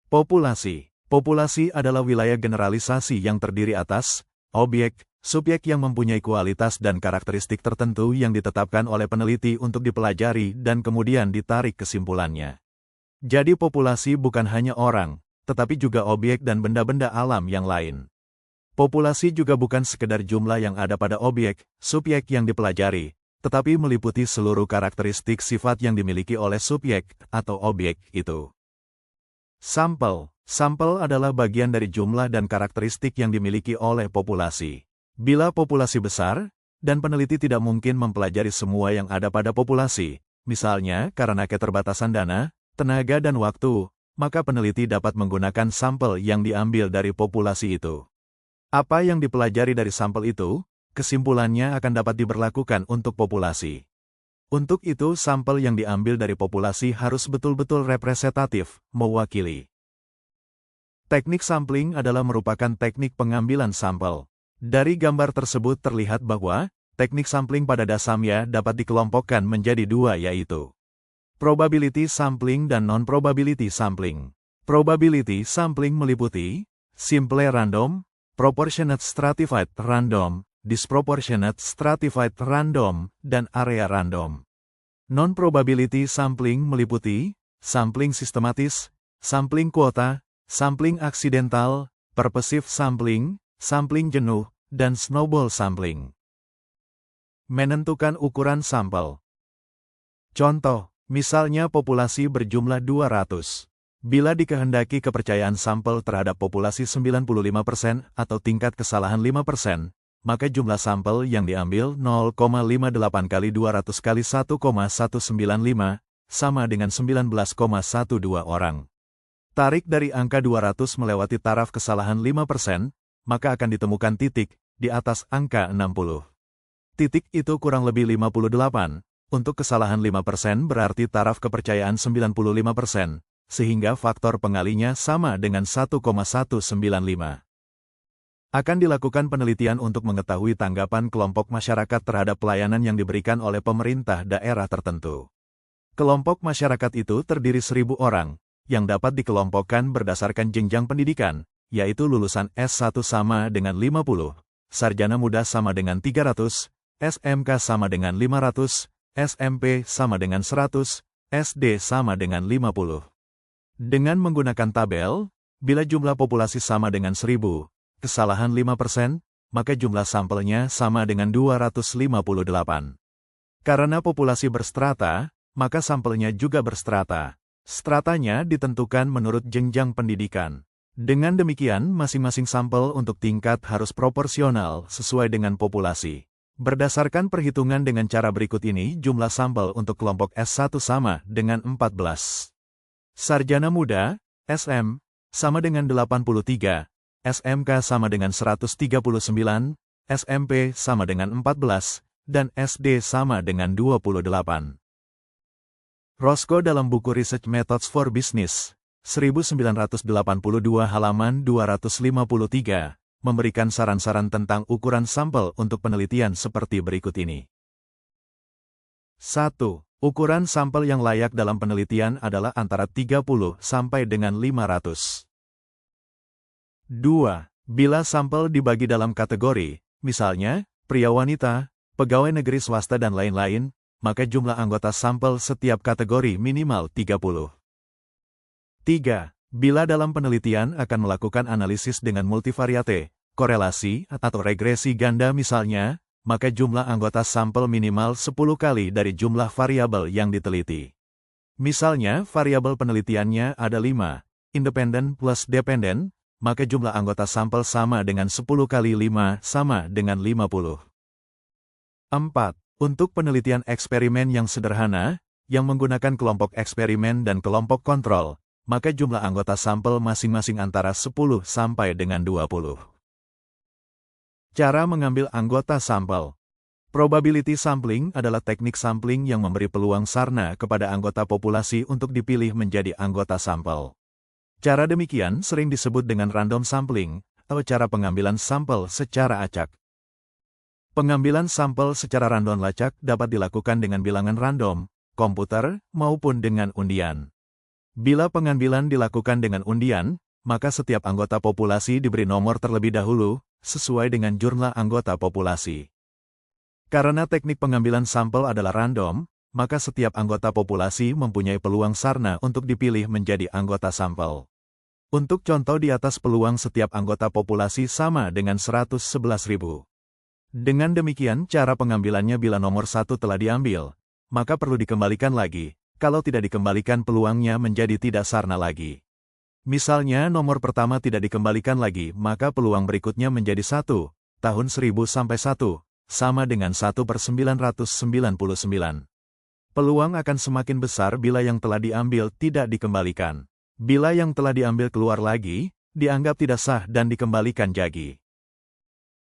Populasi. Populasi adalah wilayah generalisasi yang terdiri atas objek, subjek yang mempunyai kualitas dan karakteristik tertentu yang ditetapkan oleh peneliti untuk dipelajari dan kemudian ditarik kesimpulannya. Jadi populasi bukan hanya orang, tetapi juga objek dan benda-benda alam yang lain. Populasi juga bukan sekedar jumlah yang ada pada objek, subjek yang dipelajari, tetapi meliputi seluruh karakteristik sifat yang dimiliki oleh subjek atau objek itu. Sampel. Sampel adalah bagian dari jumlah dan karakteristik yang dimiliki oleh populasi. Bila populasi besar, dan peneliti tidak mungkin mempelajari semua yang ada pada populasi, misalnya karena keterbatasan dana, tenaga dan waktu, maka peneliti dapat menggunakan sampel yang diambil dari populasi itu. Apa yang dipelajari dari sampel itu, kesimpulannya akan dapat diberlakukan untuk populasi. Untuk itu sampel yang diambil dari populasi harus betul-betul representatif, mewakili. Teknik sampling adalah merupakan teknik pengambilan sampel. Dari gambar tersebut terlihat bahwa, teknik sampling pada dasarnya dapat dikelompokkan menjadi dua yaitu probability sampling dan non-probability sampling. Probability sampling meliputi simple random, proportionate stratified random, disproportionate stratified random, dan area random. Non-probability sampling meliputi sampling sistematis, sampling kuota, sampling aksidental, purposive sampling, sampling jenuh, dan snowball sampling. Menentukan ukuran sampel. Contoh, misalnya populasi berjumlah 200. Bila dikehendaki kepercayaan sampel terhadap populasi 95% atau tingkat kesalahan 5%, maka jumlah sampel yang diambil 0,58 kali 200 kali 1,195, sama dengan 19,12 orang. Tarik dari angka 200 melewati taraf kesalahan 5%, maka akan ditemukan titik di atas angka 60. Titik itu kurang lebih 58. Untuk kesalahan 5% berarti taraf kepercayaan 95%, sehingga faktor pengalinya sama dengan 1,195. Akan dilakukan penelitian untuk mengetahui tanggapan kelompok masyarakat terhadap pelayanan yang diberikan oleh pemerintah daerah tertentu. Kelompok masyarakat itu terdiri 1.000 orang, yang dapat dikelompokkan berdasarkan jenjang pendidikan, yaitu lulusan S1 sama dengan 50, sarjana muda sama dengan 300, SMK sama dengan 500, SMP sama dengan 100, SD sama dengan 50. Dengan menggunakan tabel, bila jumlah populasi sama dengan 1.000, kesalahan 5%, maka jumlah sampelnya sama dengan 258. Karena populasi berstrata, maka sampelnya juga berstrata. Stratanya ditentukan menurut jenjang pendidikan. Dengan demikian, masing-masing sampel untuk tingkat harus proporsional sesuai dengan populasi. Berdasarkan perhitungan dengan cara berikut ini, jumlah sampel untuk kelompok S1 sama dengan 14. Sarjana muda, SM, sama dengan 83, SMK sama dengan 139, SMP sama dengan 14, dan SD sama dengan 28. Roscoe dalam buku Research Methods for Business, 1982 halaman 253, memberikan saran-saran tentang ukuran sampel untuk penelitian seperti berikut ini. 1. Ukuran sampel yang layak dalam penelitian adalah antara 30 sampai dengan 500. 2. Bila sampel dibagi dalam kategori, misalnya, pria-wanita, pegawai negeri swasta dan lain-lain, maka jumlah anggota sampel setiap kategori minimal 30. 3. Bila dalam penelitian akan melakukan analisis dengan multivariate, korelasi, atau regresi ganda misalnya, maka jumlah anggota sampel minimal 10 kali dari jumlah variabel yang diteliti. Misalnya, variabel penelitiannya ada 5, independen plus dependen, maka jumlah anggota sampel sama dengan 10 kali 5 sama dengan 50. 4. Untuk penelitian eksperimen yang sederhana, yang menggunakan kelompok eksperimen dan kelompok kontrol, maka jumlah anggota sampel masing-masing antara 10 sampai dengan 20. Cara mengambil anggota sampel. Probability sampling adalah teknik sampling yang memberi peluang sarna kepada anggota populasi untuk dipilih menjadi anggota sampel. Cara demikian sering disebut dengan random sampling, atau cara pengambilan sampel secara acak. Pengambilan sampel secara random lacak dapat dilakukan dengan bilangan random, komputer, maupun dengan undian. Bila pengambilan dilakukan dengan undian, maka setiap anggota populasi diberi nomor terlebih dahulu, sesuai dengan jumlah anggota populasi. Karena teknik pengambilan sampel adalah random, maka setiap anggota populasi mempunyai peluang sarna untuk dipilih menjadi anggota sampel. Untuk contoh di atas, peluang setiap anggota populasi sama dengan 111.000. Dengan demikian cara pengambilannya, bila nomor 1 telah diambil, maka perlu dikembalikan lagi. Kalau tidak dikembalikan, peluangnya menjadi tidak sarna lagi. Misalnya nomor pertama tidak dikembalikan lagi, maka peluang berikutnya menjadi 1, tahun 1000 sampai 1, sama dengan 1/999. Peluang akan semakin besar bila yang telah diambil tidak dikembalikan. Bila yang telah diambil keluar lagi, dianggap tidak sah dan dikembalikan lagi.